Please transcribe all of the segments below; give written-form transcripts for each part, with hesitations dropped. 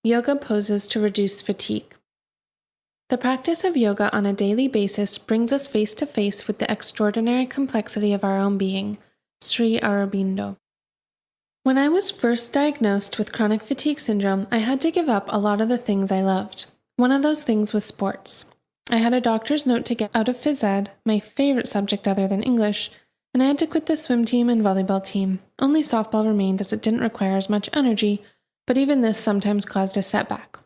Yoga poses to reduce fatigue. The practice of yoga on a daily basis brings us face to face with the extraordinary complexity of our own being. Sri Aurobindo. When I was first diagnosed with chronic fatigue syndrome, I had to give up a lot of the things I loved. One of those things was sports. I had a doctor's note to get out of phys ed, my favorite subject other than English, and I had to quit the swim team and volleyball team. Only softball remained as it didn't require as much energy, but even this sometimes caused a setback.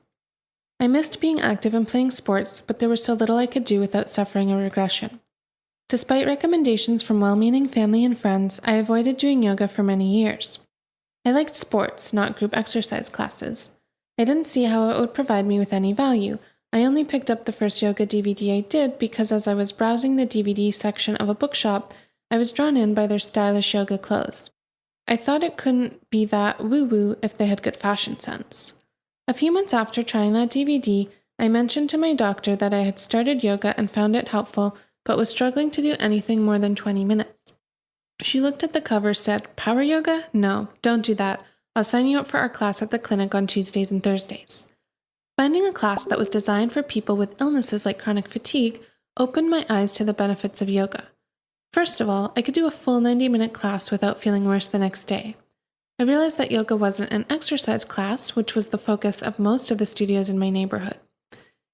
I missed being active and playing sports, but there was so little I could do without suffering a regression. Despite recommendations from well-meaning family and friends, I avoided doing yoga for many years. I liked sports, not group exercise classes. I didn't see how it would provide me with any value. I only picked up the first yoga DVD I did because as I was browsing the DVD section of a bookshop, I was drawn in by their stylish yoga clothes. I thought it couldn't be that woo-woo if they had good fashion sense. A few months after trying that DVD, I mentioned to my doctor that I had started yoga and found it helpful, but was struggling to do anything more than 20 minutes. She looked at the cover, said, "Power yoga? No, don't do that. I'll sign you up for our class at the clinic on Tuesdays and Thursdays." Finding a class that was designed for people with illnesses like chronic fatigue opened my eyes to the benefits of yoga. First of all, I could do a full 90-minute class without feeling worse the next day. I realized that yoga wasn't an exercise class, which was the focus of most of the studios in my neighborhood.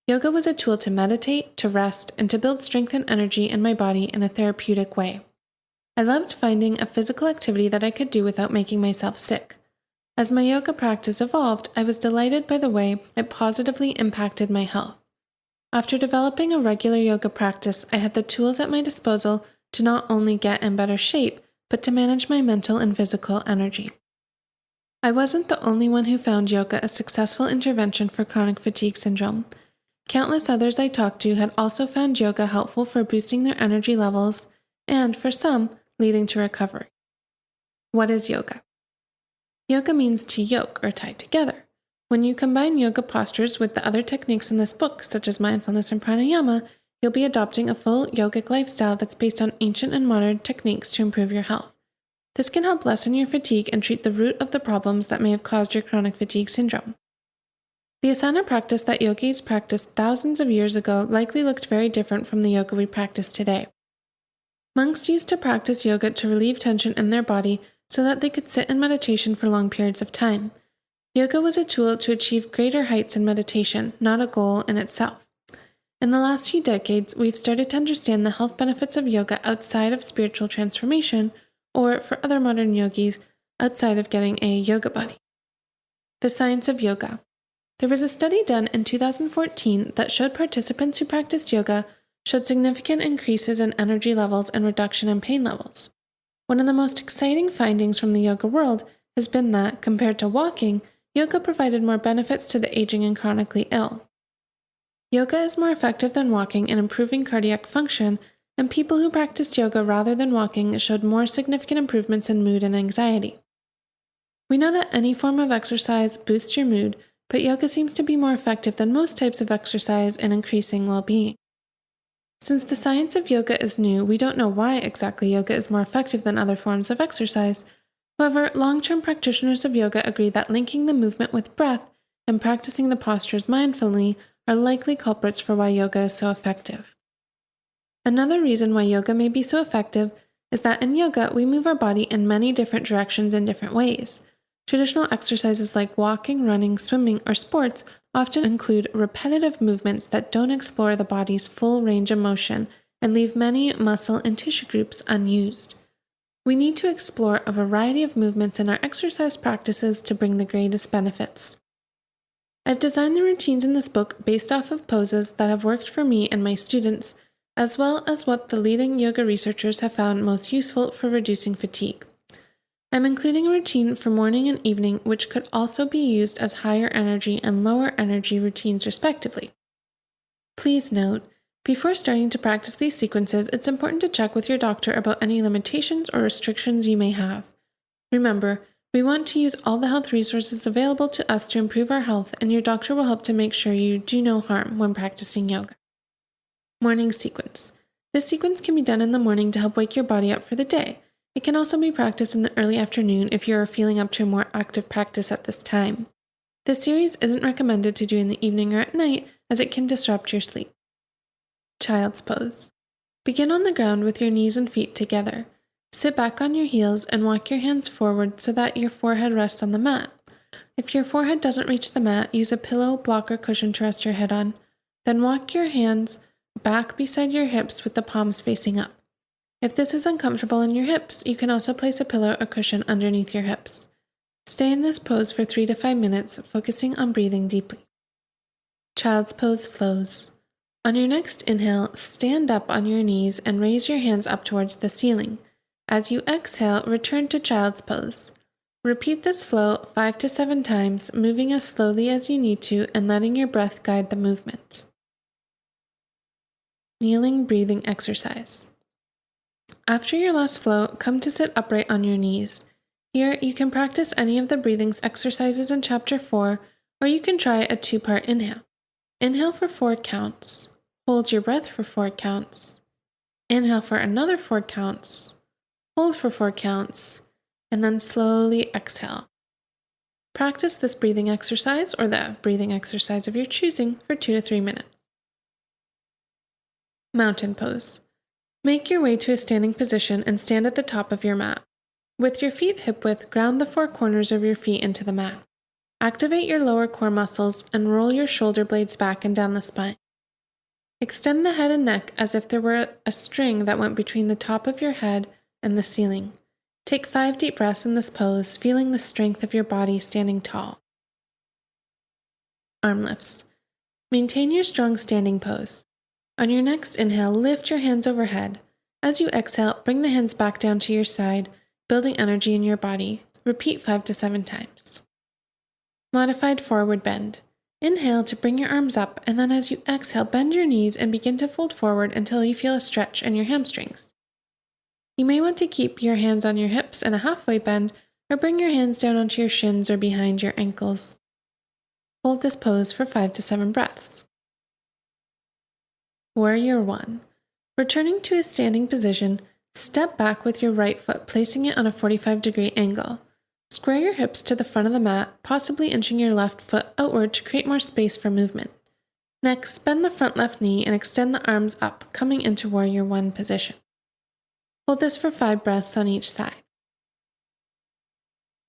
Yoga was a tool to meditate, to rest, and to build strength and energy in my body in a therapeutic way. I loved finding a physical activity that I could do without making myself sick. As my yoga practice evolved, I was delighted by the way it positively impacted my health. After developing a regular yoga practice, I had the tools at my disposal to not only get in better shape, but to manage my mental and physical energy. I wasn't the only one who found yoga a successful intervention for chronic fatigue syndrome. Countless others I talked to had also found yoga helpful for boosting their energy levels and, for some, leading to recovery. What is yoga? Yoga means to yoke or tie together. When you combine yoga postures with the other techniques in this book, such as mindfulness and pranayama, you'll be adopting a full yogic lifestyle that's based on ancient and modern techniques to improve your health. This can help lessen your fatigue and treat the root of the problems that may have caused your chronic fatigue syndrome. The asana practice that yogis practiced thousands of years ago likely looked very different from the yoga we practice today. Monks used to practice yoga to relieve tension in their body so that they could sit in meditation for long periods of time. Yoga was a tool to achieve greater heights in meditation, not a goal in itself. In the last few decades, we've started to understand the health benefits of yoga outside of spiritual transformation, or for other modern yogis, outside of getting a yoga body. The science of yoga. There was a study done in 2014 that showed participants who practiced yoga showed significant increases in energy levels and reduction in pain levels. One of the most exciting findings from the yoga world has been that, compared to walking, yoga provided more benefits to the aging and chronically ill. Yoga is more effective than walking in improving cardiac function, and people who practiced yoga rather than walking showed more significant improvements in mood and anxiety. We know that any form of exercise boosts your mood, but yoga seems to be more effective than most types of exercise in increasing well-being. Since the science of yoga is new, we don't know why exactly yoga is more effective than other forms of exercise. However, long-term practitioners of yoga agree that linking the movement with breath and practicing the postures mindfully are likely culprits for why yoga is so effective. Another reason why yoga may be so effective is that in yoga, we move our body in many different directions in different ways. Traditional exercises like walking, running, swimming, or sports often include repetitive movements that don't explore the body's full range of motion and leave many muscle and tissue groups unused. We need to explore a variety of movements in our exercise practices to bring the greatest benefits. I've designed the routines in this book based off of poses that have worked for me and my students, as well as what the leading yoga researchers have found most useful for reducing fatigue. I'm including a routine for morning and evening, which could also be used as higher energy and lower energy routines respectively. Please note, before starting to practice these sequences, it's important to check with your doctor about any limitations or restrictions you may have. Remember, we want to use all the health resources available to us to improve our health, and your doctor will help to make sure you do no harm when practicing yoga. Morning sequence. This sequence can be done in the morning to help wake your body up for the day. It can also be practiced in the early afternoon if you are feeling up to a more active practice at this time. This series isn't recommended to do in the evening or at night as it can disrupt your sleep. Child's pose. Begin on the ground with your knees and feet together. Sit back on your heels and walk your hands forward so that your forehead rests on the mat. If your forehead doesn't reach the mat, use a pillow, block, or cushion to rest your head on. Then walk your hands back beside your hips with the palms facing up. If this is uncomfortable in your hips, you can also place a pillow or cushion underneath your hips. Stay in this pose for 3 to 5 minutes, focusing on breathing deeply. Child's pose flows. On your next inhale, stand up on your knees and raise your hands up towards the ceiling. As you exhale, return to child's pose. Repeat this flow 5 to 7 times, moving as slowly as you need to and letting your breath guide the movement. Kneeling breathing exercise. After your last flow, come to sit upright on your knees. Here, you can practice any of the breathing exercises in Chapter 4, or you can try a 2-part inhale. Inhale for 4 counts. Hold your breath for 4 counts. Inhale for another 4 counts. Hold for 4 counts, and then slowly exhale. Practice this breathing exercise or the breathing exercise of your choosing for 2 to 3 minutes. Mountain pose. Make your way to a standing position and stand at the top of your mat. With your feet hip-width, ground the 4 corners of your feet into the mat. Activate your lower core muscles and roll your shoulder blades back and down the spine. Extend the head and neck as if there were a string that went between the top of your head and the ceiling. Take 5 deep breaths in this pose, feeling the strength of your body standing tall. Arm lifts. Maintain your strong standing pose. On your next inhale, lift your hands overhead. As you exhale, bring the hands back down to your side, building energy in your body. Repeat 5 to 7 times. Modified forward bend. Inhale to bring your arms up, and then as you exhale, bend your knees and begin to fold forward until you feel a stretch in your hamstrings. You may want to keep your hands on your hips in a halfway bend, or bring your hands down onto your shins or behind your ankles. Hold this pose for 5 to 7 breaths. Warrior 1. Returning to a standing position, step back with your right foot, placing it on a 45-degree angle. Square your hips to the front of the mat, possibly inching your left foot outward to create more space for movement. Next, bend the front left knee and extend the arms up, coming into Warrior 1 position. Hold this for 5 breaths on each side.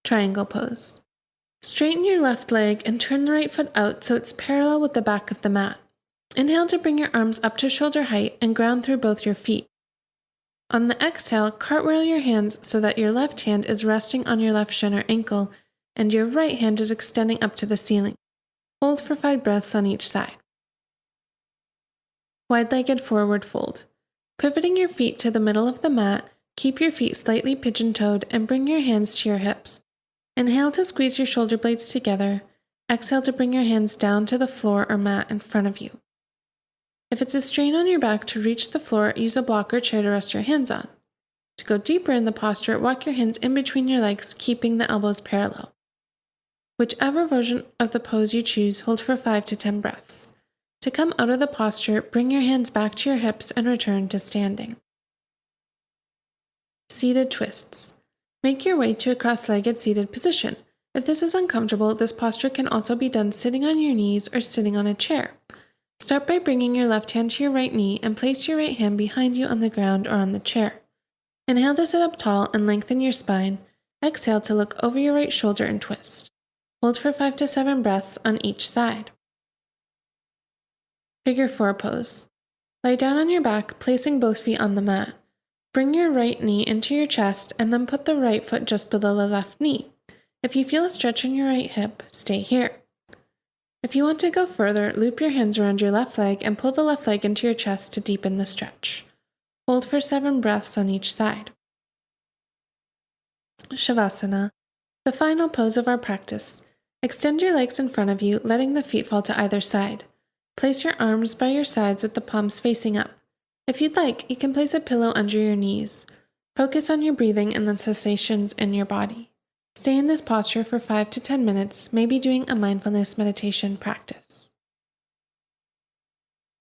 Triangle pose. Straighten your left leg and turn the right foot out so it's parallel with the back of the mat. Inhale to bring your arms up to shoulder height and ground through both your feet. On the exhale, cartwheel your hands so that your left hand is resting on your left shin or ankle, and your right hand is extending up to the ceiling. Hold for 5 breaths on each side. Wide-legged forward fold. Pivoting your feet to the middle of the mat, keep your feet slightly pigeon-toed and bring your hands to your hips. Inhale to squeeze your shoulder blades together. Exhale to bring your hands down to the floor or mat in front of you. If it's a strain on your back to reach the floor, use a block or chair to rest your hands on. To go deeper in the posture, walk your hands in between your legs, keeping the elbows parallel. Whichever version of the pose you choose, hold for 5 to 10 breaths. To come out of the posture, bring your hands back to your hips and return to standing. Seated twists. Make your way to a cross-legged seated position. If this is uncomfortable, this posture can also be done sitting on your knees or sitting on a chair. Start by bringing your left hand to your right knee and place your right hand behind you on the ground or on the chair. Inhale to sit up tall and lengthen your spine. Exhale to look over your right shoulder and twist. Hold for 5 to 7 breaths on each side. Figure 4 pose. Lie down on your back, placing both feet on the mat. Bring your right knee into your chest and then put the right foot just below the left knee. If you feel a stretch in your right hip, stay here. If you want to go further, loop your hands around your left leg and pull the left leg into your chest to deepen the stretch. Hold for 7 breaths on each side. Shavasana, the final pose of our practice. Extend your legs in front of you, letting the feet fall to either side. Place your arms by your sides with the palms facing up. If you'd like, you can place a pillow under your knees. Focus on your breathing and the sensations in your body. Stay in this posture for 5 to 10 minutes, maybe doing a mindfulness meditation practice.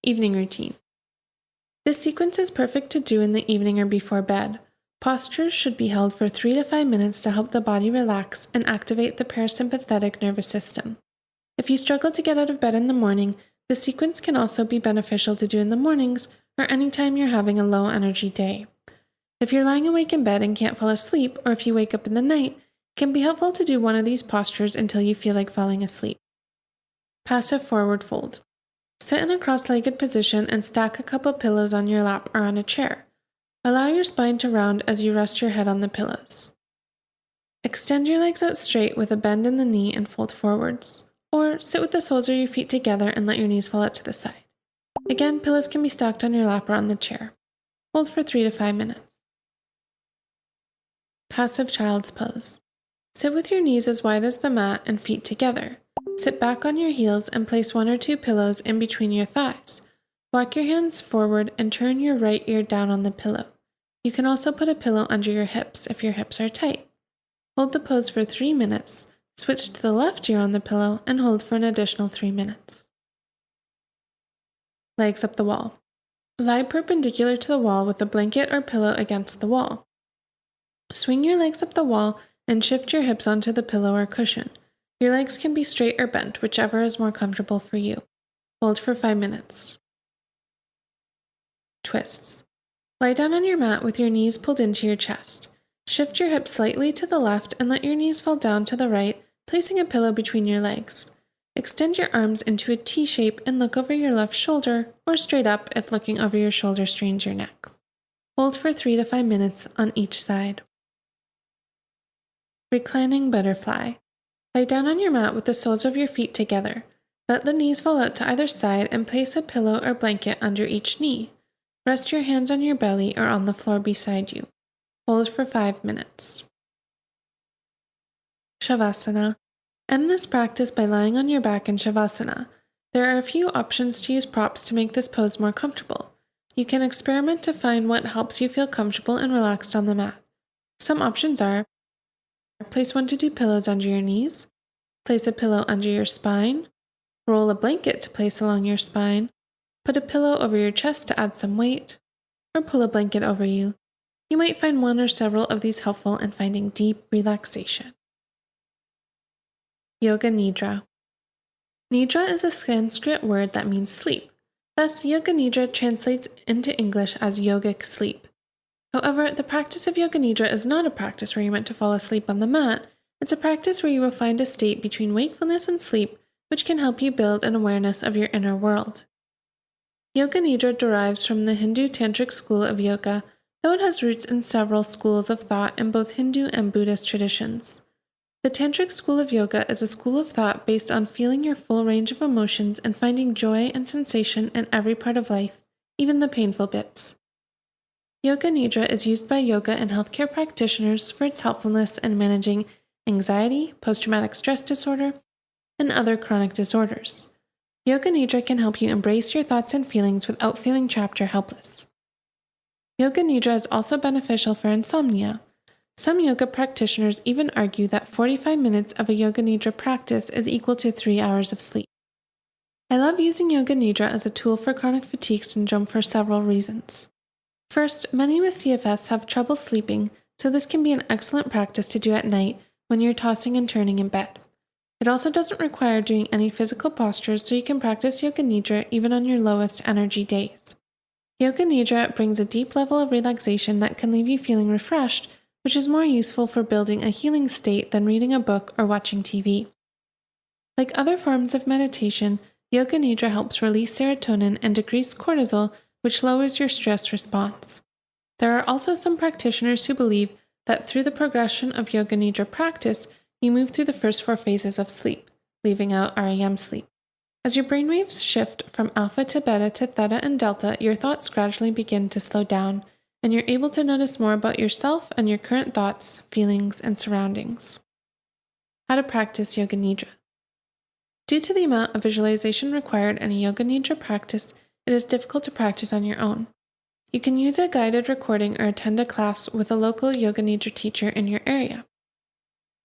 Evening routine. This sequence is perfect to do in the evening or before bed. Postures should be held for 3 to 5 minutes to help the body relax and activate the parasympathetic nervous system. If you struggle to get out of bed in the morning, this sequence can also be beneficial to do in the mornings or anytime you're having a low energy day. If you're lying awake in bed and can't fall asleep, or if you wake up in the night, it can be helpful to do one of these postures until you feel like falling asleep. Passive forward fold. Sit in a cross-legged position and stack a couple pillows on your lap or on a chair. Allow your spine to round as you rest your head on the pillows. Extend your legs out straight with a bend in the knee and fold forwards. Or sit with the soles of your feet together and let your knees fall out to the side. Again, pillows can be stacked on your lap or on the chair. Hold for 3 to 5 minutes. Passive child's pose. Sit with your knees as wide as the mat and feet together. Sit back on your heels and place 1 or 2 pillows in between your thighs. Walk your hands forward and turn your right ear down on the pillow. You can also put a pillow under your hips if your hips are tight. Hold the pose for 3 minutes, switch to the left ear on the pillow, and hold for an additional 3 minutes. Legs up the wall. Lie perpendicular to the wall with a blanket or pillow against the wall. Swing your legs up the wall and shift your hips onto the pillow or cushion. Your legs can be straight or bent, whichever is more comfortable for you. Hold for 5 minutes. Twists. Lie down on your mat with your knees pulled into your chest. Shift your hips slightly to the left and let your knees fall down to the right, placing a pillow between your legs. Extend your arms into a T shape and look over your left shoulder, or straight up if looking over your shoulder strains your neck. Hold for 3 to 5 minutes on each side. Reclining butterfly. Lie down on your mat with the soles of your feet together. Let the knees fall out to either side and place a pillow or blanket under each knee. Rest your hands on your belly or on the floor beside you. Hold for 5 minutes. Shavasana. End this practice by lying on your back in Shavasana. There are a few options to use props to make this pose more comfortable. You can experiment to find what helps you feel comfortable and relaxed on the mat. Some options are: place 1 to 2 pillows under your knees, place a pillow under your spine, roll a blanket to place along your spine, put a pillow over your chest to add some weight, or pull a blanket over you. You might find one or several of these helpful in finding deep relaxation. Yoga Nidra. Nidra is a Sanskrit word that means sleep. Thus, Yoga Nidra translates into English as yogic sleep. However, the practice of Yoga Nidra is not a practice where you're meant to fall asleep on the mat. It's a practice where you will find a state between wakefulness and sleep, which can help you build an awareness of your inner world. Yoga Nidra derives from the Hindu Tantric school of yoga, though it has roots in several schools of thought in both Hindu and Buddhist traditions. The Tantric school of yoga is a school of thought based on feeling your full range of emotions and finding joy and sensation in every part of life, even the painful bits. Yoga Nidra is used by yoga and healthcare practitioners for its helpfulness in managing anxiety, post-traumatic stress disorder, and other chronic disorders. Yoga Nidra can help you embrace your thoughts and feelings without feeling trapped or helpless. Yoga Nidra is also beneficial for insomnia. Some yoga practitioners even argue that 45 minutes of a Yoga Nidra practice is equal to 3 hours of sleep. I love using Yoga Nidra as a tool for chronic fatigue syndrome for several reasons. First, many with CFS have trouble sleeping, so this can be an excellent practice to do at night when you're tossing and turning in bed. It also doesn't require doing any physical postures, so you can practice Yoga Nidra even on your lowest energy days. Yoga Nidra brings a deep level of relaxation that can leave you feeling refreshed, which is more useful for building a healing state than reading a book or watching TV. Like other forms of meditation, Yoga Nidra helps release serotonin and decrease cortisol, which lowers your stress response. There are also some practitioners who believe that through the progression of Yoga Nidra practice, you move through the first 4 phases of sleep, leaving out REM sleep. As your brainwaves shift from alpha to beta to theta and delta, your thoughts gradually begin to slow down, and you're able to notice more about yourself and your current thoughts, feelings, and surroundings. How to practice Yoga Nidra. Due to the amount of visualization required in a Yoga Nidra practice, it is difficult to practice on your own. You can use a guided recording or attend a class with a local Yoga Nidra teacher in your area.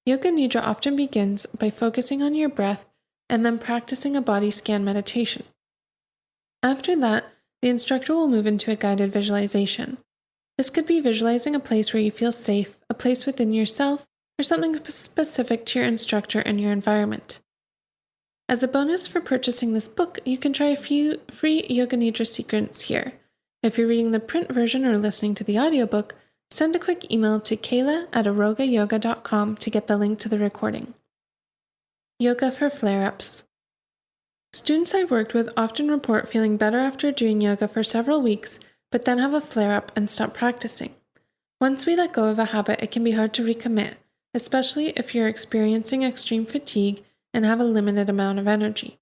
Yoga Nidra often begins by focusing on your breath and then practicing a body scan meditation. After that, the instructor will move into a guided visualization. This could be visualizing a place where you feel safe, a place within yourself, or something specific to your instructor and your environment. As a bonus for purchasing this book, you can try a few free Yoga Nidra secrets here. If you're reading the print version or listening to the audiobook, send a quick email to kayla@arogayoga.com to get the link to the recording. Yoga for flare-ups. Students I've worked with often report feeling better after doing yoga for several weeks, but then have a flare-up and stop practicing. Once we let go of a habit, it can be hard to recommit, especially if you're experiencing extreme fatigue and have a limited amount of energy.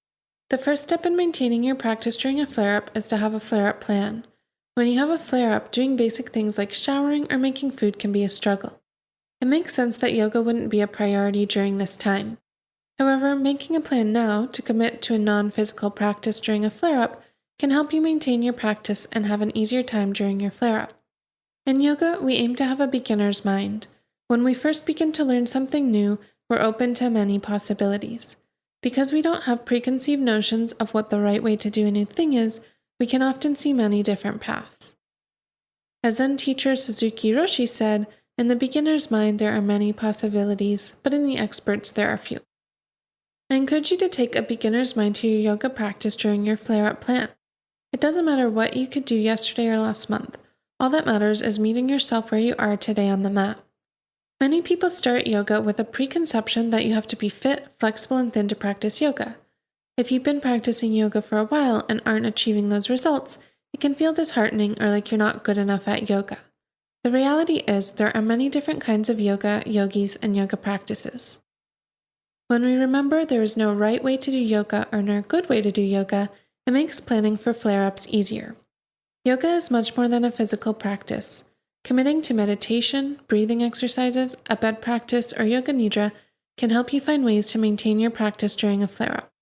The first step in maintaining your practice during a flare-up is to have a flare-up plan. When you have a flare-up, doing basic things like showering or making food can be a struggle. It makes sense that yoga wouldn't be a priority during this time. However, making a plan now to commit to a non-physical practice during a flare-up can help you maintain your practice and have an easier time during your flare-up. In yoga, we aim to have a beginner's mind. When we first begin to learn something new, we're open to many possibilities. Because we don't have preconceived notions of what the right way to do a new thing is, we can often see many different paths. As Zen teacher Suzuki Roshi said, in the beginner's mind there are many possibilities, but in the expert's there are few. I encourage you to take a beginner's mind to your yoga practice during your flare-up plan. It doesn't matter what you could do yesterday or last month. All that matters is meeting yourself where you are today on the mat. Many people start yoga with a preconception that you have to be fit, flexible, and thin to practice yoga. If you've been practicing yoga for a while and aren't achieving those results, it can feel disheartening or like you're not good enough at yoga. The reality is there are many different kinds of yoga, yogis, and yoga practices. When we remember there is no right way to do yoga or no good way to do yoga, it makes planning for flare-ups easier. Yoga is much more than a physical practice. Committing to meditation, breathing exercises, a bed practice, or yoga nidra can help you find ways to maintain your practice during a flare-up.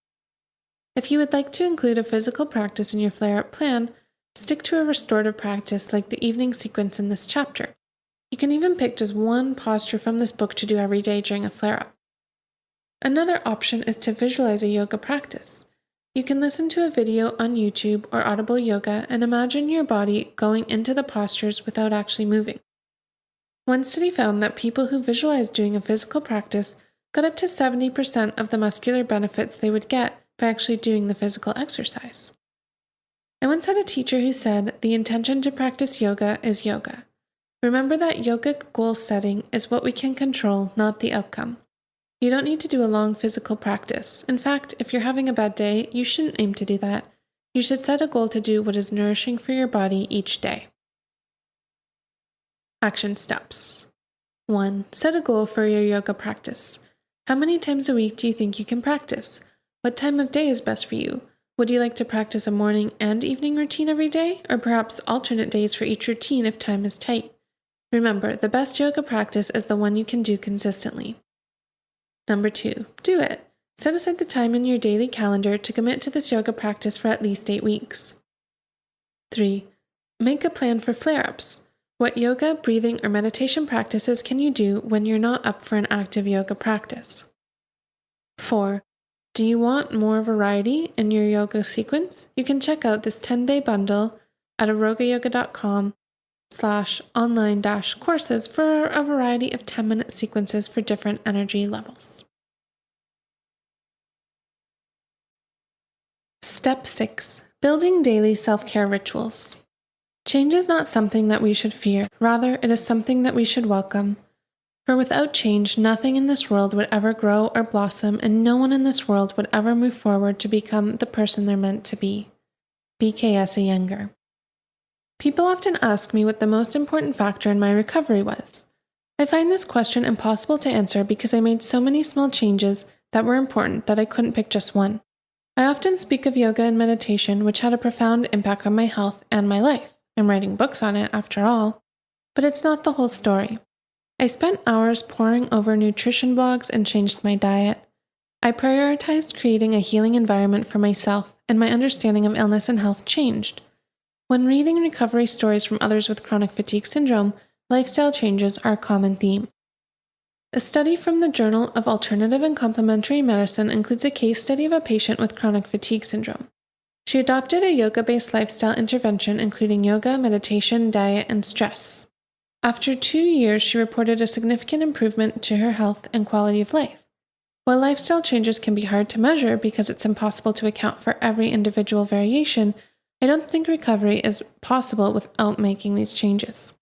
If you would like to include a physical practice in your flare-up plan, stick to a restorative practice like the evening sequence in this chapter. You can even pick just one posture from this book to do every day during a flare-up. Another option is to visualize a yoga practice. You can listen to a video on YouTube or Audible Yoga and imagine your body going into the postures without actually moving. One study found that people who visualized doing a physical practice got up to 70% of the muscular benefits they would get by actually doing the physical exercise. I once had a teacher who said, the intention to practice yoga is yoga. Remember that yogic goal setting is what we can control, not the outcome. You don't need to do a long physical practice. In fact, if you're having a bad day, you shouldn't aim to do that. You should set a goal to do what is nourishing for your body each day. Action steps. 1. Set a goal for your yoga practice. How many times a week do you think you can practice? What time of day is best for you? Would you like to practice a morning and evening routine every day, or perhaps alternate days for each routine if time is tight? Remember, the best yoga practice is the one you can do consistently. 2. Do it. Set aside the time in your daily calendar to commit to this yoga practice for at least 8 weeks. 3. Make a plan for flare-ups. What yoga, breathing, or meditation practices can you do when you're not up for an active yoga practice? 4. Do you want more variety in your yoga sequence? You can check out this 10-day bundle at arogayoga.com/online-courses for a variety of 10-minute sequences for different energy levels. Step 6. Building daily self-care rituals. Change is not something that we should fear. Rather, it is something that we should welcome. For without change, nothing in this world would ever grow or blossom, and no one in this world would ever move forward to become the person they're meant to be. B.K.S. Iyengar. People often ask me what the most important factor in my recovery was. I find this question impossible to answer because I made so many small changes that were important that I couldn't pick just one. I often speak of yoga and meditation, which had a profound impact on my health and my life. I'm writing books on it, after all. But it's not the whole story. I spent hours poring over nutrition blogs and changed my diet. I prioritized creating a healing environment for myself, and my understanding of illness and health changed. When reading recovery stories from others with chronic fatigue syndrome, lifestyle changes are a common theme. A study from the Journal of Alternative and Complementary Medicine includes a case study of a patient with chronic fatigue syndrome. She adopted a yoga-based lifestyle intervention including yoga, meditation, diet, and stress. After 2 years, she reported a significant improvement to her health and quality of life. While lifestyle changes can be hard to measure because it's impossible to account for every individual variation, I don't think recovery is possible without making these changes.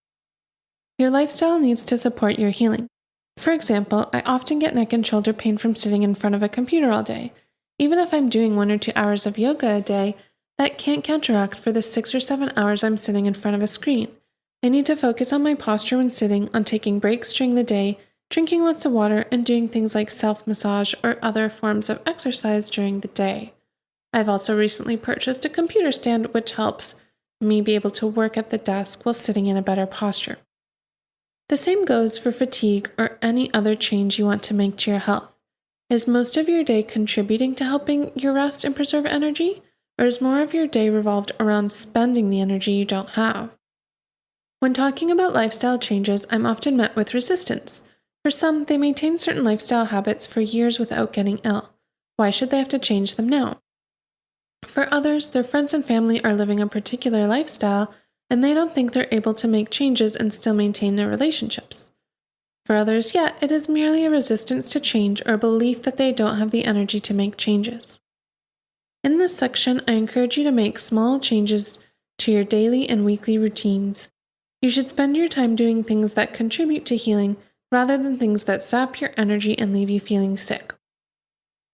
Your lifestyle needs to support your healing. For example, I often get neck and shoulder pain from sitting in front of a computer all day. Even if I'm doing 1 or 2 hours of yoga a day, that can't counteract for the 6 or 7 hours I'm sitting in front of a screen. I need to focus on my posture when sitting, on taking breaks during the day, drinking lots of water, and doing things like self-massage or other forms of exercise during the day. I've also recently purchased a computer stand which helps me be able to work at the desk while sitting in a better posture. The same goes for fatigue or any other change you want to make to your health. Is most of your day contributing to helping your rest and preserve energy, or is more of your day revolved around spending the energy you don't have? When talking about lifestyle changes, I'm often met with resistance. For some, they maintain certain lifestyle habits for years without getting ill. Why should they have to change them now? For others, their friends and family are living a particular lifestyle, and they don't think they're able to make changes and still maintain their relationships. For others yet, it is merely a resistance to change or a belief that they don't have the energy to make changes. In this section, I encourage you to make small changes to your daily and weekly routines. You should spend your time doing things that contribute to healing rather than things that sap your energy and leave you feeling sick.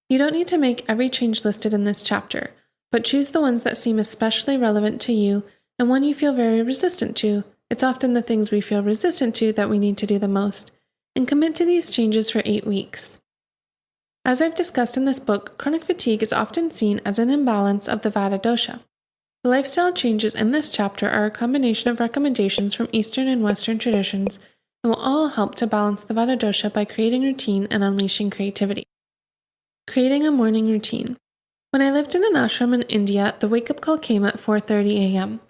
You don't need to make every change listed in this chapter, but choose the ones that seem especially relevant to you and one you feel very resistant to. It's often the things we feel resistant to that we need to do the most, and commit to these changes for 8 weeks. As I've discussed in this book, chronic fatigue is often seen as an imbalance of the Vata dosha. The lifestyle changes in this chapter are a combination of recommendations from Eastern and Western traditions and will all help to balance the Vata dosha by creating routine and unleashing creativity. Creating a morning routine. When I lived in an ashram in India, the wake-up call came at 4:30 a.m.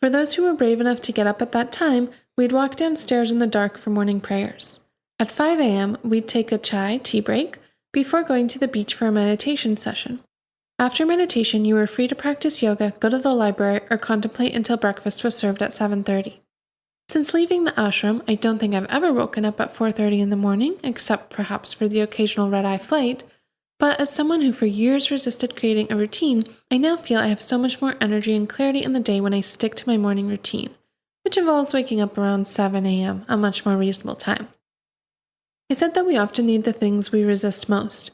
For those who were brave enough to get up at that time, we'd walk downstairs in the dark for morning prayers. At 5 a.m., we'd take a tea break, before going to the beach for a meditation session. After meditation, you were free to practice yoga, go to the library, or contemplate until breakfast was served at 7:30. Since leaving the ashram, I don't think I've ever woken up at 4:30 in the morning, except perhaps for the occasional red-eye flight, but as someone who for years resisted creating a routine, I now feel I have so much more energy and clarity in the day when I stick to my morning routine, which involves waking up around 7 a.m., a much more reasonable time. I said that we often need the things we resist most.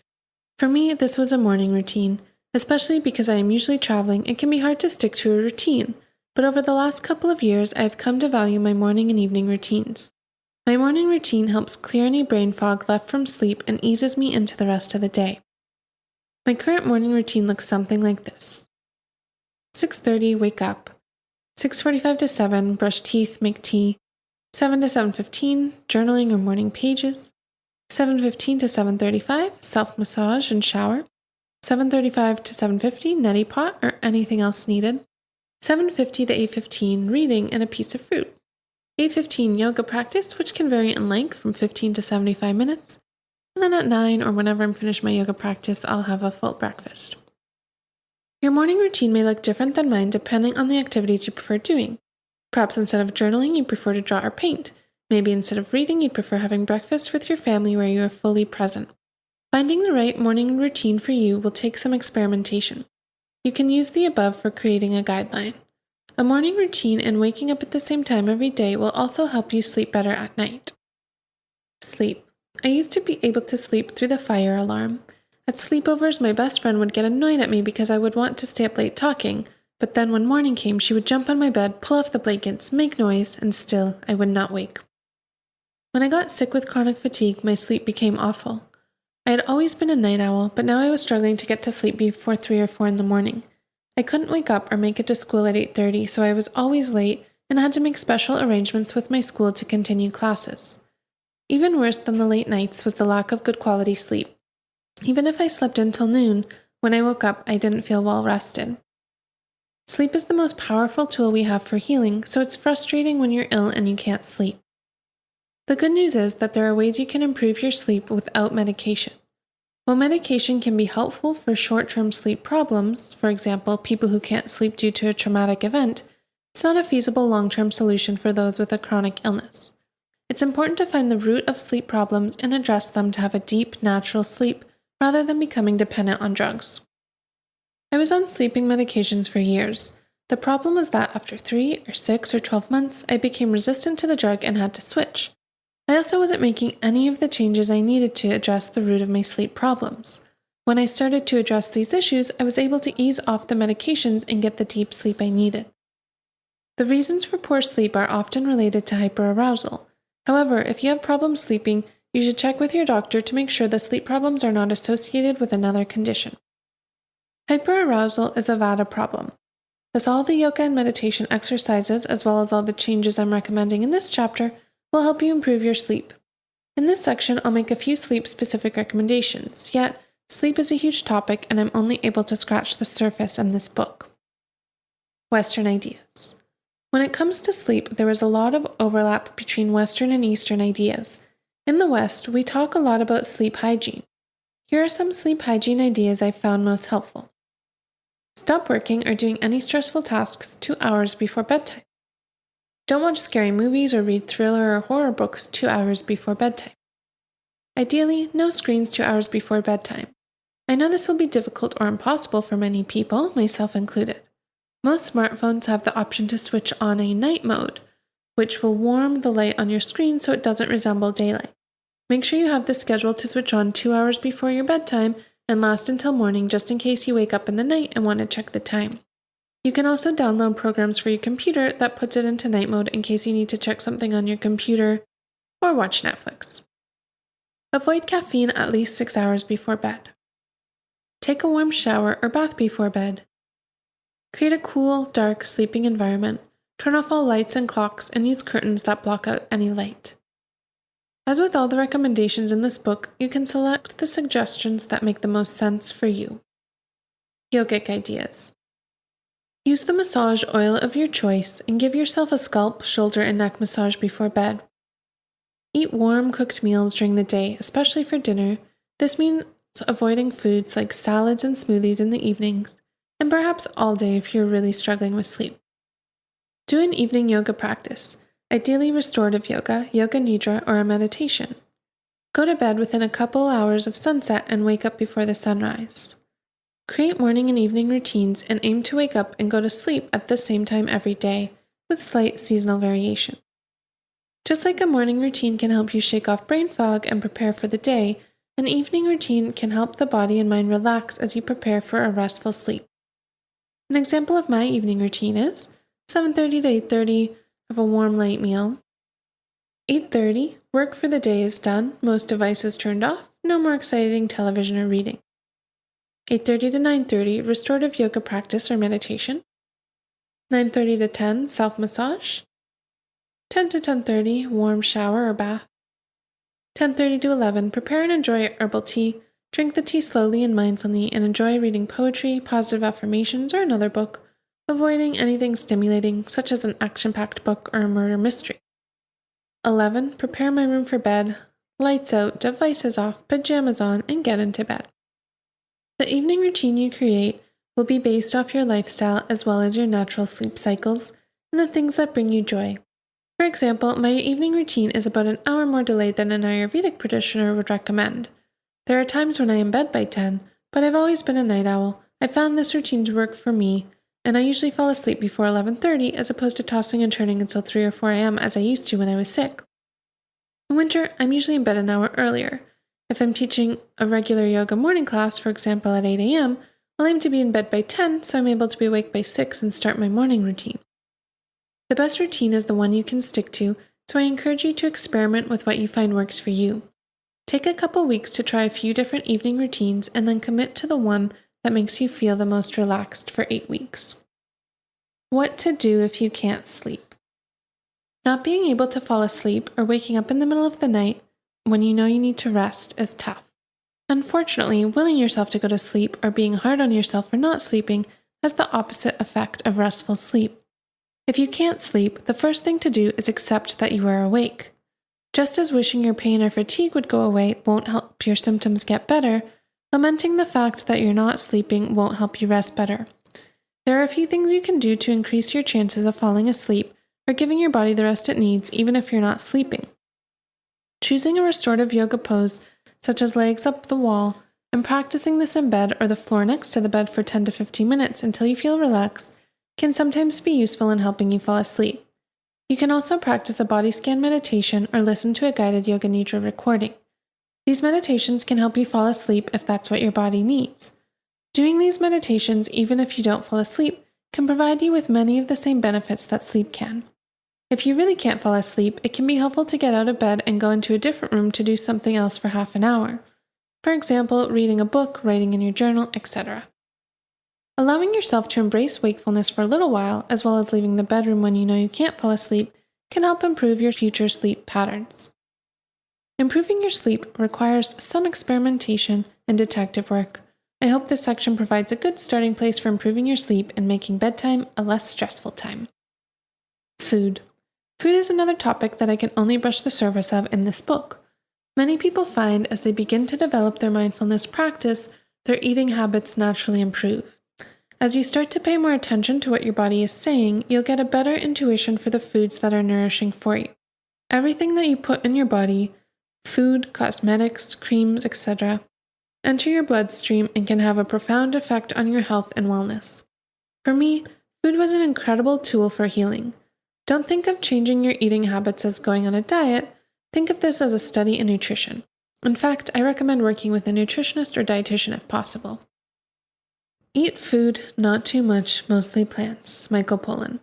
For me, this was a morning routine. Especially because I am usually traveling, it can be hard to stick to a routine, but over the last couple of years, I have come to value my morning and evening routines. My morning routine helps clear any brain fog left from sleep and eases me into the rest of the day. My current morning routine looks something like this. 6:30, wake up. 6:45 to 7, brush teeth, make tea. 7 to 7:15, journaling or morning pages. 7:15 to 7:35, self-massage and shower. 7:35 to 7:50, neti pot or anything else needed. 7:50 to 8:15, reading and a piece of fruit. 8:15, yoga practice, which can vary in length from 15 to 75 minutes. And then at 9 or whenever I'm finished my yoga practice, I'll have a full breakfast. Your morning routine may look different than mine depending on the activities you prefer doing. Perhaps instead of journaling, you prefer to draw or paint. Maybe instead of reading, you'd prefer having breakfast with your family where you are fully present. Finding the right morning routine for you will take some experimentation. You can use the above for creating a guideline. A morning routine and waking up at the same time every day will also help you sleep better at night. Sleep. I used to be able to sleep through the fire alarm. At sleepovers, my best friend would get annoyed at me because I would want to stay up late talking, but then when morning came, she would jump on my bed, pull off the blankets, make noise, and still I would not wake. When I got sick with chronic fatigue, my sleep became awful. I had always been a night owl, but now I was struggling to get to sleep before 3 or 4 in the morning. I couldn't wake up or make it to school at 8:30, so I was always late and had to make special arrangements with my school to continue classes. Even worse than the late nights was the lack of good quality sleep. Even if I slept until noon, when I woke up, I didn't feel well rested. Sleep is the most powerful tool we have for healing, so it's frustrating when you're ill and you can't sleep. The good news is that there are ways you can improve your sleep without medication. While medication can be helpful for short-term sleep problems, for example, people who can't sleep due to a traumatic event, it's not a feasible long-term solution for those with a chronic illness. It's important to find the root of sleep problems and address them to have a deep, natural sleep rather than becoming dependent on drugs. I was on sleeping medications for years. The problem was that after 3 or 6 or 12 months, I became resistant to the drug and had to switch. I also wasn't making any of the changes I needed to address the root of my sleep problems. When I started to address these issues, I was able to ease off the medications and get the deep sleep I needed. The reasons for poor sleep are often related to hyperarousal. However, if you have problems sleeping, you should check with your doctor to make sure the sleep problems are not associated with another condition. Hyperarousal is a Vata problem. Thus, all the yoga and meditation exercises, as well as all the changes I'm recommending in this chapter, will help you improve your sleep. In this section, I'll make a few sleep-specific recommendations, yet sleep is a huge topic and I'm only able to scratch the surface in this book. Western ideas. When it comes to sleep, there is a lot of overlap between Western and Eastern ideas. In the West, we talk a lot about sleep hygiene. Here are some sleep hygiene ideas I've found most helpful. Stop working or doing any stressful tasks 2 hours before bedtime. Don't watch scary movies or read thriller or horror books 2 hours before bedtime. Ideally, no screens 2 hours before bedtime. I know this will be difficult or impossible for many people, myself included. Most smartphones have the option to switch on a night mode, which will warm the light on your screen so it doesn't resemble daylight. Make sure you have this scheduled to switch on 2 hours before your bedtime and last until morning just in case you wake up in the night and want to check the time. You can also download programs for your computer that puts it into night mode in case you need to check something on your computer or watch Netflix. Avoid caffeine at least 6 hours before bed. Take a warm shower or bath before bed. Create a cool, dark sleeping environment. Turn off all lights and clocks and use curtains that block out any light. As with all the recommendations in this book, you can select the suggestions that make the most sense for you. Yogic ideas. Use the massage oil of your choice and give yourself a scalp, shoulder, and neck massage before bed. Eat warm, cooked meals during the day, especially for dinner. This means avoiding foods like salads and smoothies in the evenings, and perhaps all day if you're really struggling with sleep. Do an evening yoga practice, ideally restorative yoga, yoga nidra, or a meditation. Go to bed within a couple hours of sunset and wake up before the sunrise. Create morning and evening routines and aim to wake up and go to sleep at the same time every day, with slight seasonal variation. Just like a morning routine can help you shake off brain fog and prepare for the day, an evening routine can help the body and mind relax as you prepare for a restful sleep. An example of my evening routine is 7:30 to 8:30, have a warm light meal. 8:30, work for the day is done, most devices turned off, no more exciting television or reading. 8:30 to 9:30, restorative yoga practice or meditation. 9:30 to 10, self-massage. 10 to 10:30, warm shower or bath. 10:30 to 11, prepare and enjoy herbal tea. Drink the tea slowly and mindfully and enjoy reading poetry, positive affirmations, or another book, avoiding anything stimulating, such as an action-packed book or a murder mystery. 11, prepare my room for bed. Lights out, devices off, pajamas on, and get into bed. The evening routine you create will be based off your lifestyle as well as your natural sleep cycles and the things that bring you joy. For example, my evening routine is about an hour more delayed than an Ayurvedic practitioner would recommend. There are times when I am in bed by 10, but I've always been a night owl. I found this routine to work for me, and I usually fall asleep before 11:30 as opposed to tossing and turning until 3 or 4 a.m. as I used to when I was sick. In winter, I'm usually in bed an hour earlier. If I'm teaching a regular yoga morning class, for example at 8 a.m., I'll aim to be in bed by 10 so I'm able to be awake by 6 and start my morning routine. The best routine is the one you can stick to, so I encourage you to experiment with what you find works for you. Take a couple weeks to try a few different evening routines and then commit to the one that makes you feel the most relaxed for 8 weeks. What to do if you can't sleep. Not being able to fall asleep or waking up in the middle of the night when you know you need to rest is tough. Unfortunately, willing yourself to go to sleep or being hard on yourself for not sleeping has the opposite effect of restful sleep. If you can't sleep, the first thing to do is accept that you are awake. Just as wishing your pain or fatigue would go away won't help your symptoms get better, lamenting the fact that you're not sleeping won't help you rest better. There are a few things you can do to increase your chances of falling asleep or giving your body the rest it needs even if you're not sleeping. Choosing a restorative yoga pose, such as legs up the wall, and practicing this in bed or the floor next to the bed for 10 to 15 minutes until you feel relaxed can sometimes be useful in helping you fall asleep. You can also practice a body scan meditation or listen to a guided Yoga Nidra recording. These meditations can help you fall asleep if that's what your body needs. Doing these meditations, even if you don't fall asleep, can provide you with many of the same benefits that sleep can. If you really can't fall asleep, it can be helpful to get out of bed and go into a different room to do something else for half an hour. For example, reading a book, writing in your journal, etc. Allowing yourself to embrace wakefulness for a little while, as well as leaving the bedroom when you know you can't fall asleep, can help improve your future sleep patterns. Improving your sleep requires some experimentation and detective work. I hope this section provides a good starting place for improving your sleep and making bedtime a less stressful time. Food. Food is another topic that I can only brush the surface of in this book. Many people find as they begin to develop their mindfulness practice, their eating habits naturally improve. As you start to pay more attention to what your body is saying, you'll get a better intuition for the foods that are nourishing for you. Everything that you put in your body, food, cosmetics, creams, etc., enter your bloodstream and can have a profound effect on your health and wellness. For me, food was an incredible tool for healing. Don't think of changing your eating habits as going on a diet. Think of this as a study in nutrition. In fact, I recommend working with a nutritionist or dietitian if possible. Eat food, not too much, mostly plants. Michael Pollan.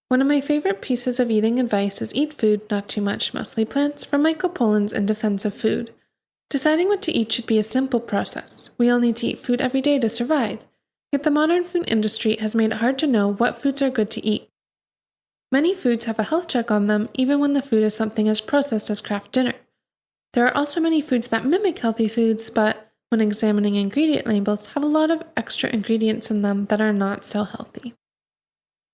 One of my favorite pieces of eating advice is eat food, not too much, mostly plants, from Michael Pollan's In Defense of Food. Deciding what to eat should be a simple process. We all need to eat food every day to survive. Yet the modern food industry has made it hard to know what foods are good to eat. Many foods have a health check on them, even when the food is something as processed as Kraft Dinner. There are also many foods that mimic healthy foods, but when examining ingredient labels, have a lot of extra ingredients in them that are not so healthy.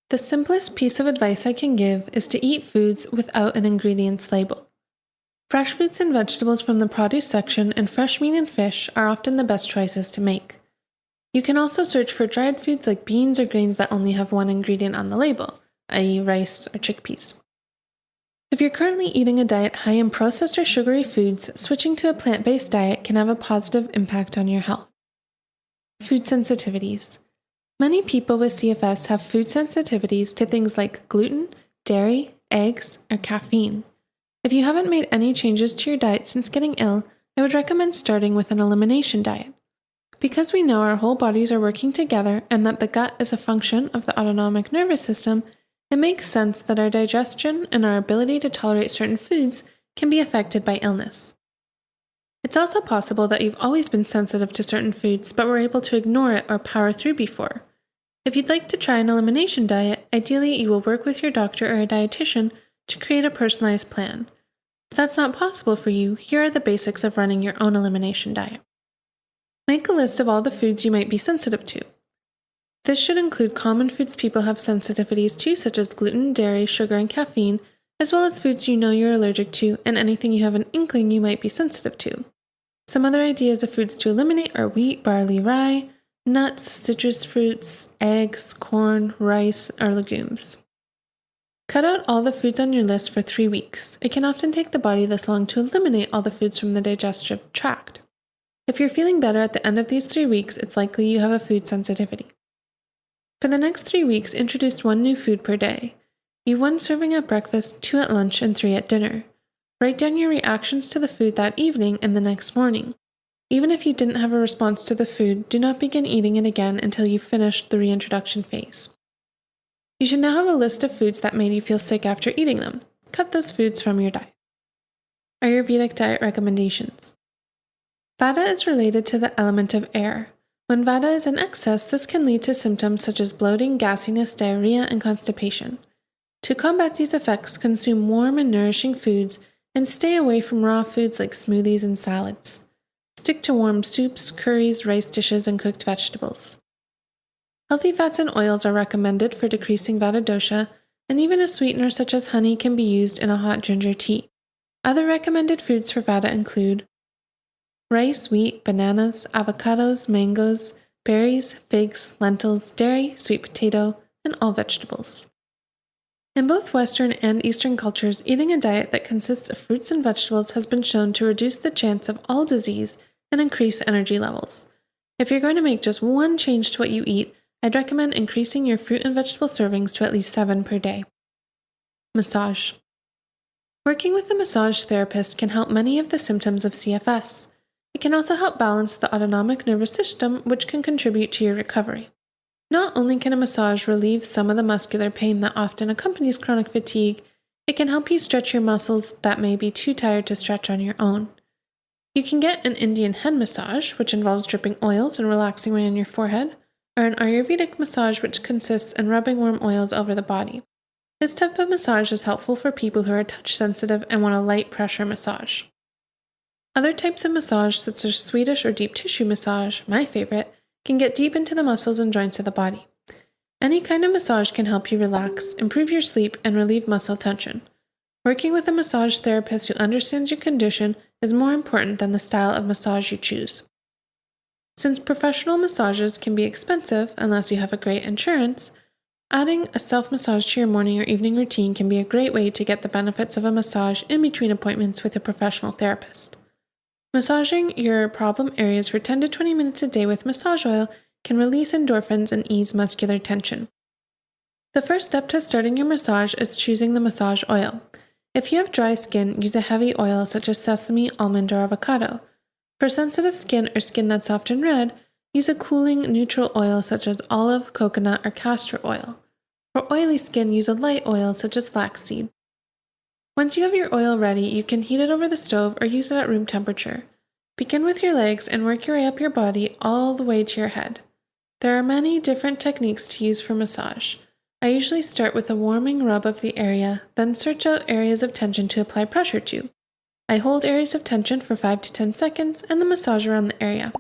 The simplest piece of advice I can give is to eat foods without an ingredients label. Fresh fruits and vegetables from the produce section and fresh meat and fish are often the best choices to make. You can also search for dried foods like beans or grains that only have one ingredient on the label, i.e. rice or chickpeas. If you're currently eating a diet high in processed or sugary foods, switching to a plant-based diet can have a positive impact on your health. Food sensitivities. Many people with CFS have food sensitivities to things like gluten, dairy, eggs, or caffeine. If you haven't made any changes to your diet since getting ill, I would recommend starting with an elimination diet. Because we know our whole bodies are working together and that the gut is a function of the autonomic nervous system, it makes sense that our digestion and our ability to tolerate certain foods can be affected by illness. It's also possible that you've always been sensitive to certain foods but were able to ignore it or power through before. If you'd like to try an elimination diet, ideally you will work with your doctor or a dietitian to create a personalized plan. If that's not possible for you, here are the basics of running your own elimination diet. Make a list of all the foods you might be sensitive to. This should include common foods people have sensitivities to, such as gluten, dairy, sugar, and caffeine, as well as foods you know you're allergic to and anything you have an inkling you might be sensitive to. Some other ideas of foods to eliminate are wheat, barley, rye, nuts, citrus fruits, eggs, corn, rice, or legumes. Cut out all the foods on your list for 3 weeks. It can often take the body this long to eliminate all the foods from the digestive tract. If you're feeling better at the end of these 3 weeks, it's likely you have a food sensitivity. For the next 3 weeks, introduce 1 new food per day. Eat 1 serving at breakfast, 2 at lunch, and 3 at dinner. Write down your reactions to the food that evening and the next morning. Even if you didn't have a response to the food, do not begin eating it again until you've finished the reintroduction phase. You should now have a list of foods that made you feel sick after eating them. Cut those foods from your diet. Ayurvedic diet recommendations. Vata is related to the element of air. When Vata is in excess, this can lead to symptoms such as bloating, gassiness, diarrhea, and constipation. To combat these effects, consume warm and nourishing foods and stay away from raw foods like smoothies and salads. Stick to warm soups, curries, rice dishes, and cooked vegetables. Healthy fats and oils are recommended for decreasing Vata dosha, and even a sweetener such as honey can be used in a hot ginger tea. Other recommended foods for Vata include rice, wheat, bananas, avocados, mangoes, berries, figs, lentils, dairy, sweet potato, and all vegetables. In both Western and Eastern cultures, eating a diet that consists of fruits and vegetables has been shown to reduce the chance of all disease and increase energy levels. If you're going to make just one change to what you eat, I'd recommend increasing your fruit and vegetable servings to at least 7 per day. Massage. Working with a massage therapist can help many of the symptoms of CFS. It can also help balance the autonomic nervous system, which can contribute to your recovery. Not only can a massage relieve some of the muscular pain that often accompanies chronic fatigue, it can help you stretch your muscles that may be too tired to stretch on your own. You can get an Indian head massage, which involves dripping oils and relaxing around your forehead, or an Ayurvedic massage, which consists in rubbing warm oils over the body. This type of massage is helpful for people who are touch sensitive and want a light pressure massage. Other types of massage, such as Swedish or deep tissue massage, my favorite, can get deep into the muscles and joints of the body. Any kind of massage can help you relax, improve your sleep, and relieve muscle tension. Working with a massage therapist who understands your condition is more important than the style of massage you choose. Since professional massages can be expensive unless you have a great insurance, adding a self-massage to your morning or evening routine can be a great way to get the benefits of a massage in between appointments with a professional therapist. Massaging your problem areas for 10 to 20 minutes a day with massage oil can release endorphins and ease muscular tension. The first step to starting your massage is choosing the massage oil. If you have dry skin, use a heavy oil such as sesame, almond, or avocado. For sensitive skin or skin that's often red, use a cooling, neutral oil such as olive, coconut, or castor oil. For oily skin, use a light oil such as flaxseed. Once you have your oil ready, you can heat it over the stove or use it at room temperature. Begin with your legs and work your way up your body all the way to your head. There are many different techniques to use for massage. I usually start with a warming rub of the area, then search out areas of tension to apply pressure to. I hold areas of tension for 5 to 10 seconds and then massage around the area.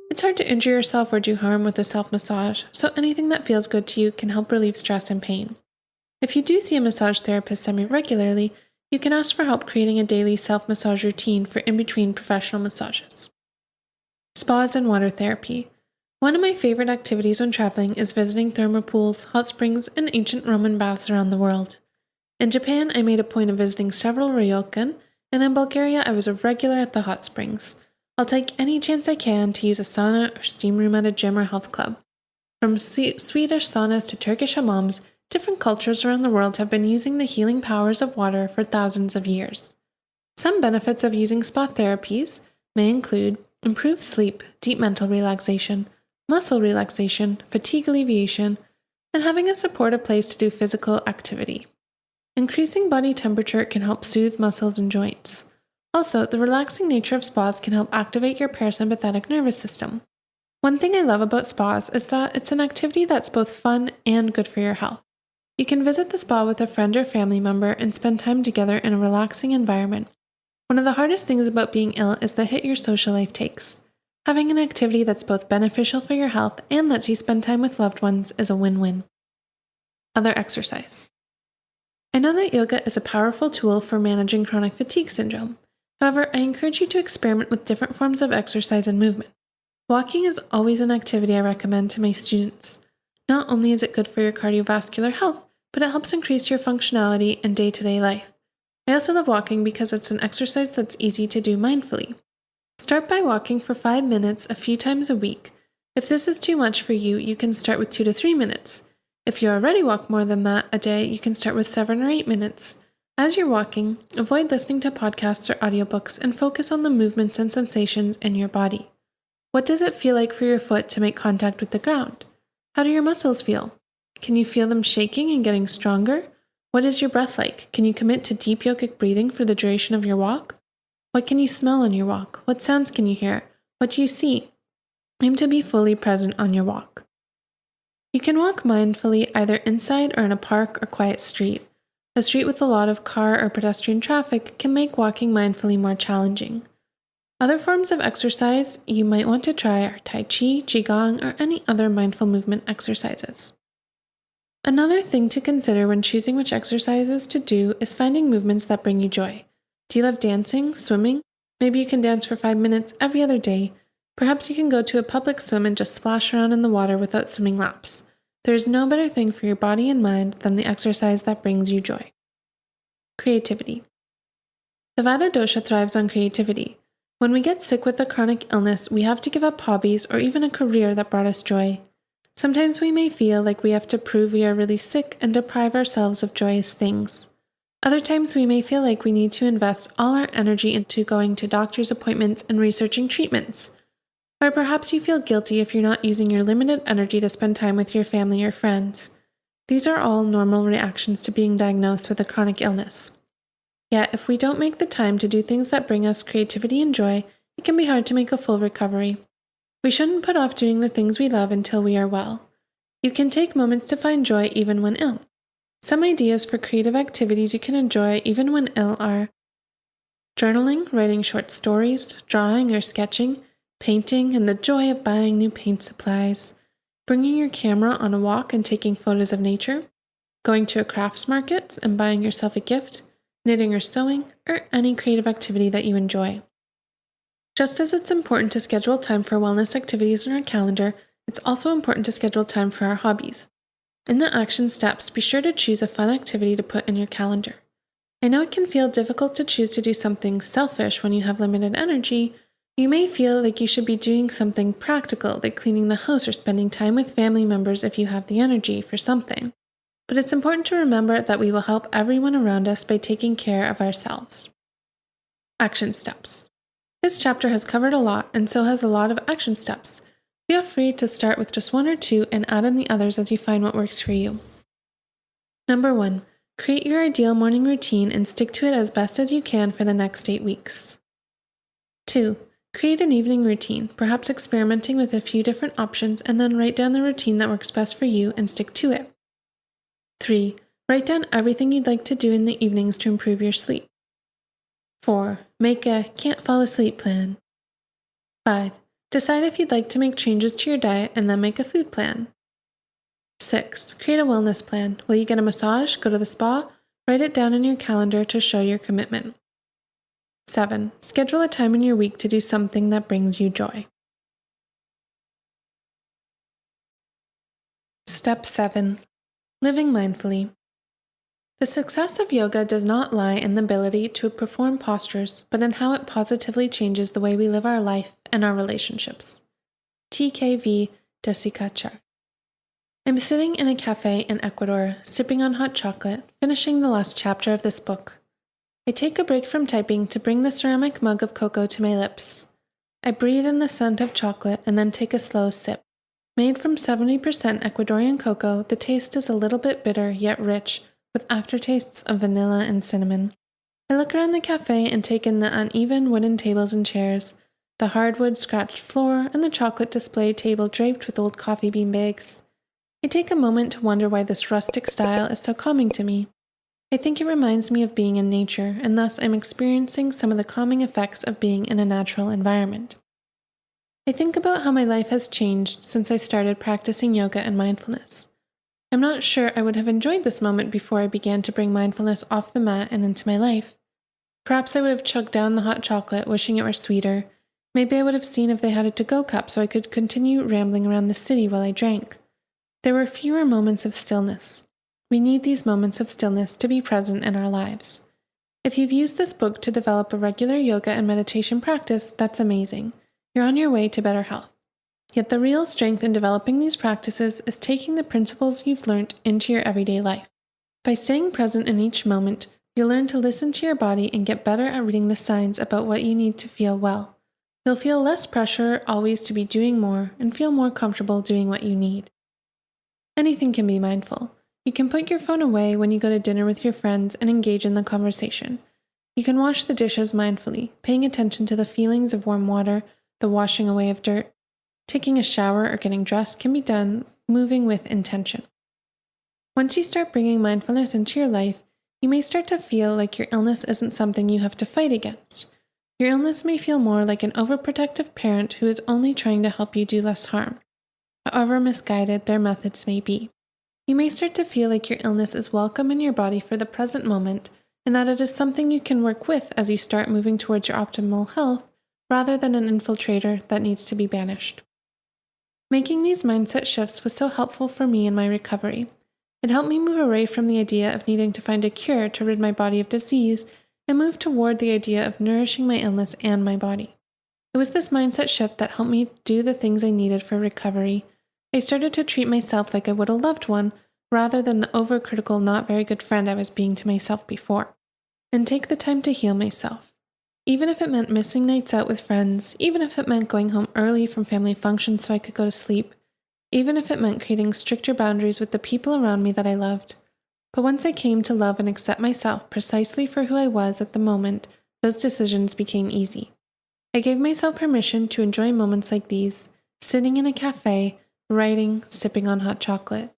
It's hard to injure yourself or do harm with a self-massage, so anything that feels good to you can help relieve stress and pain. If you do see a massage therapist semi-regularly, you can ask for help creating a daily self-massage routine for in-between professional massages. Spas and water therapy. One of my favorite activities when traveling is visiting thermal pools, hot springs, and ancient Roman baths around the world. In Japan, I made a point of visiting several ryokan, and in Bulgaria, I was a regular at the hot springs. I'll take any chance I can to use a sauna or steam room at a gym or health club. From Swedish saunas to Turkish hammams, different cultures around the world have been using the healing powers of water for thousands of years. Some benefits of using spa therapies may include improved sleep, deep mental relaxation, muscle relaxation, fatigue alleviation, and having a supportive place to do physical activity. Increasing body temperature can help soothe muscles and joints. Also, the relaxing nature of spas can help activate your parasympathetic nervous system. One thing I love about spas is that it's an activity that's both fun and good for your health. You can visit the spa with a friend or family member and spend time together in a relaxing environment. One of the hardest things about being ill is the hit your social life takes. Having an activity that's both beneficial for your health and lets you spend time with loved ones is a win-win. Other exercise. I know that yoga is a powerful tool for managing chronic fatigue syndrome. However, I encourage you to experiment with different forms of exercise and movement. Walking is always an activity I recommend to my students. Not only is it good for your cardiovascular health, but it helps increase your functionality in day-to-day life. I also love walking because it's an exercise that's easy to do mindfully. Start by walking for 5 minutes a few times a week. If this is too much for you, you can start with 2 to 3 minutes. If you already walk more than that a day, you can start with 7 or 8 minutes. As you're walking, avoid listening to podcasts or audiobooks and focus on the movements and sensations in your body. What does it feel like for your foot to make contact with the ground? How do your muscles feel? Can you feel them shaking and getting stronger? What is your breath like? Can you commit to deep yogic breathing for the duration of your walk? What can you smell on your walk? What sounds can you hear? What do you see? Aim to be fully present on your walk. You can walk mindfully either inside or in a park or quiet street. A street with a lot of car or pedestrian traffic can make walking mindfully more challenging. Other forms of exercise you might want to try are Tai Chi, Qigong, or any other mindful movement exercises. Another thing to consider when choosing which exercises to do is finding movements that bring you joy. Do you love dancing, swimming? Maybe you can dance for 5 minutes every other day. Perhaps you can go to a public swim and just splash around in the water without swimming laps. There is no better thing for your body and mind than the exercise that brings you joy. Creativity. The Vata dosha thrives on creativity. When we get sick with a chronic illness, we have to give up hobbies or even a career that brought us joy. Sometimes we may feel like we have to prove we are really sick and deprive ourselves of joyous things. Other times we may feel like we need to invest all our energy into going to doctor's appointments and researching treatments. Or perhaps you feel guilty if you're not using your limited energy to spend time with your family or friends. These are all normal reactions to being diagnosed with a chronic illness. Yet, if we don't make the time to do things that bring us creativity and joy, it can be hard to make a full recovery. We shouldn't put off doing the things we love until we are well. You can take moments to find joy even when ill. Some ideas for creative activities you can enjoy even when ill are journaling, writing short stories, drawing or sketching, painting, and the joy of buying new paint supplies, bringing your camera on a walk and taking photos of nature, going to a crafts market and buying yourself a gift, knitting or sewing, or any creative activity that you enjoy. Just as it's important to schedule time for wellness activities in our calendar, it's also important to schedule time for our hobbies. In the action steps, be sure to choose a fun activity to put in your calendar. I know it can feel difficult to choose to do something selfish when you have limited energy. You may feel like you should be doing something practical, like cleaning the house or spending time with family members if you have the energy for something. But it's important to remember that we will help everyone around us by taking care of ourselves. Action steps. This chapter has covered a lot, and so has a lot of action steps. Feel free to start with just one or two and add in the others as you find what works for you. Number 1. Create your ideal morning routine and stick to it as best as you can for the next 8 weeks. 2. Create an evening routine, perhaps experimenting with a few different options, and then write down the routine that works best for you and stick to it. 3. Write down everything you'd like to do in the evenings to improve your sleep. 4. Make a can't fall asleep plan. 5. Decide if you'd like to make changes to your diet and then make a food plan. 6. Create a wellness plan. Will you get a massage, go to the spa? Write it down in your calendar to show your commitment. 7. Schedule a time in your week to do something that brings you joy. Step 7. Living mindfully. The success of yoga does not lie in the ability to perform postures, but in how it positively changes the way we live our life and our relationships. TKV Desikachar. I'm sitting in a cafe in Ecuador, sipping on hot chocolate, finishing the last chapter of this book. I take a break from typing to bring the ceramic mug of cocoa to my lips. I breathe in the scent of chocolate and then take a slow sip. Made from 70% Ecuadorian cocoa, the taste is a little bit bitter yet rich, with aftertastes of vanilla and cinnamon. I look around the cafe and take in the uneven wooden tables and chairs, the hardwood scratched floor, and the chocolate display table draped with old coffee bean bags. I take a moment to wonder why this rustic style is so calming to me. I think it reminds me of being in nature, and thus I'm experiencing some of the calming effects of being in a natural environment. I think about how my life has changed since I started practicing yoga and mindfulness. I'm not sure I would have enjoyed this moment before I began to bring mindfulness off the mat and into my life. Perhaps I would have chugged down the hot chocolate, wishing it were sweeter. Maybe I would have seen if they had a to-go cup so I could continue rambling around the city while I drank. There were fewer moments of stillness. We need these moments of stillness to be present in our lives. If you've used this book to develop a regular yoga and meditation practice, that's amazing. You're on your way to better health. Yet the real strength in developing these practices is taking the principles you've learned into your everyday life. By staying present in each moment, you'll learn to listen to your body and get better at reading the signs about what you need to feel well. You'll feel less pressure always to be doing more and feel more comfortable doing what you need. Anything can be mindful. You can put your phone away when you go to dinner with your friends and engage in the conversation. You can wash the dishes mindfully, paying attention to the feelings of warm water, the washing away of dirt. Taking a shower or getting dressed can be done moving with intention. Once you start bringing mindfulness into your life, you may start to feel like your illness isn't something you have to fight against. Your illness may feel more like an overprotective parent who is only trying to help you do less harm, however misguided their methods may be. You may start to feel like your illness is welcome in your body for the present moment, and that it is something you can work with as you start moving towards your optimal health, rather than an infiltrator that needs to be banished. Making these mindset shifts was so helpful for me in my recovery. It helped me move away from the idea of needing to find a cure to rid my body of disease and move toward the idea of nourishing my illness and my body. It was this mindset shift that helped me do the things I needed for recovery. I started to treat myself like I would a loved one, rather than the overcritical, not very good friend I was being to myself before, and take the time to heal myself. Even if it meant missing nights out with friends, even if it meant going home early from family functions so I could go to sleep, even if it meant creating stricter boundaries with the people around me that I loved. But once I came to love and accept myself precisely for who I was at the moment, those decisions became easy. I gave myself permission to enjoy moments like these, sitting in a cafe, writing, sipping on hot chocolate.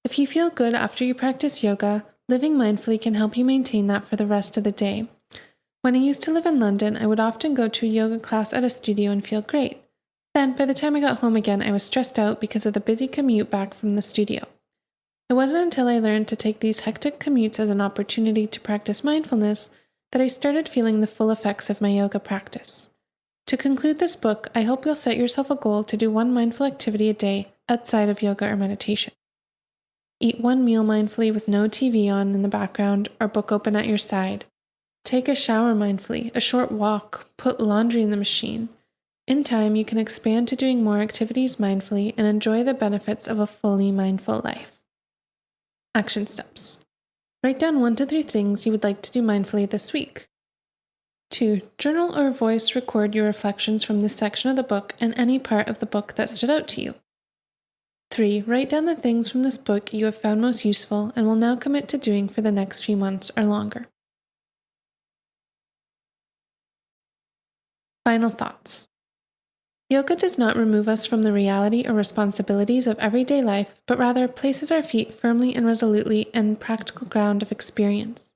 If you feel good after you practice yoga, living mindfully can help you maintain that for the rest of the day. When I used to live in London, I would often go to a yoga class at a studio and feel great. Then, by the time I got home again, I was stressed out because of the busy commute back from the studio. It wasn't until I learned to take these hectic commutes as an opportunity to practice mindfulness that I started feeling the full effects of my yoga practice. To conclude this book, I hope you'll set yourself a goal to do one mindful activity a day outside of yoga or meditation. Eat one meal mindfully with no TV on in the background or book open at your side. Take a shower mindfully, a short walk, put laundry in the machine. In time, you can expand to doing more activities mindfully and enjoy the benefits of a fully mindful life. Action steps. Write down 1 to 3 things you would like to do mindfully this week. 2. Journal or voice record your reflections from this section of the book and any part of the book that stood out to you. 3. Write down the things from this book you have found most useful and will now commit to doing for the next few months or longer. Final thoughts. Yoga does not remove us from the reality or responsibilities of everyday life, but rather places our feet firmly and resolutely in practical ground of experience.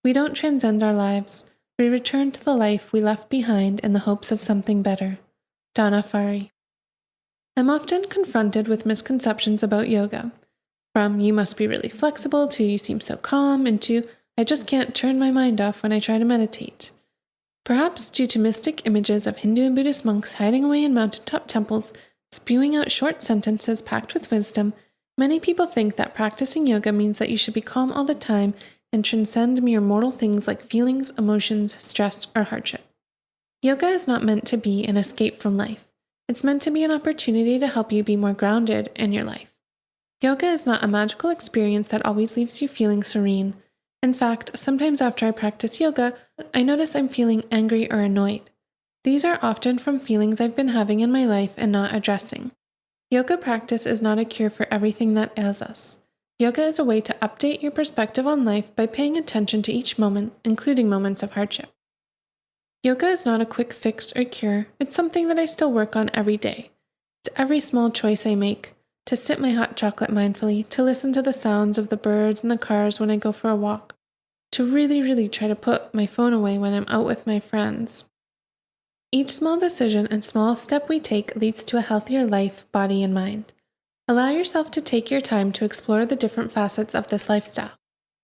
We don't transcend our lives, we return to the life we left behind in the hopes of something better. Donna Farhi. I'm often confronted with misconceptions about yoga, from you must be really flexible to you seem so calm, and to I just can't turn my mind off when I try to meditate. Perhaps due to mystic images of Hindu and Buddhist monks hiding away in mountaintop temples, spewing out short sentences packed with wisdom, many people think that practicing yoga means that you should be calm all the time and transcend mere mortal things like feelings, emotions, stress, or hardship. Yoga is not meant to be an escape from life. It's meant to be an opportunity to help you be more grounded in your life. Yoga is not a magical experience that always leaves you feeling serene. In fact, sometimes after I practice yoga, I notice I'm feeling angry or annoyed. These are often from feelings I've been having in my life and not addressing. Yoga practice is not a cure for everything that ails us. Yoga is a way to update your perspective on life by paying attention to each moment, including moments of hardship. Yoga is not a quick fix or cure, it's something that I still work on every day. It's every small choice I make, to sip my hot chocolate mindfully, to listen to the sounds of the birds and the cars when I go for a walk, to really try to put my phone away when I'm out with my friends. Each small decision and small step we take leads to a healthier life, body, and mind. Allow yourself to take your time to explore the different facets of this lifestyle.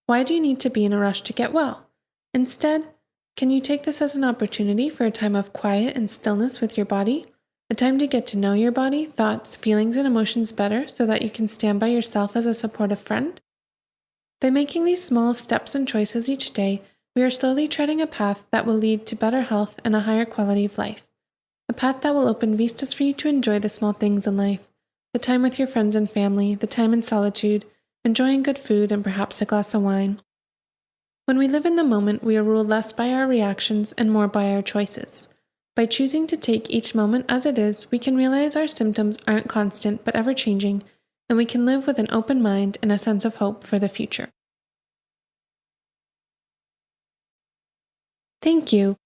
Why do you need to be in a rush to get well? Instead, can you take this as an opportunity for a time of quiet and stillness with your body? A time to get to know your body, thoughts, feelings, and emotions better so that you can stand by yourself as a supportive friend? By making these small steps and choices each day, we are slowly treading a path that will lead to better health and a higher quality of life. A path that will open vistas for you to enjoy the small things in life, the time with your friends and family, the time in solitude, enjoying good food and perhaps a glass of wine. When we live in the moment, we are ruled less by our reactions and more by our choices. By choosing to take each moment as it is, we can realize our symptoms aren't constant but ever-changing, and we can live with an open mind and a sense of hope for the future. Thank you.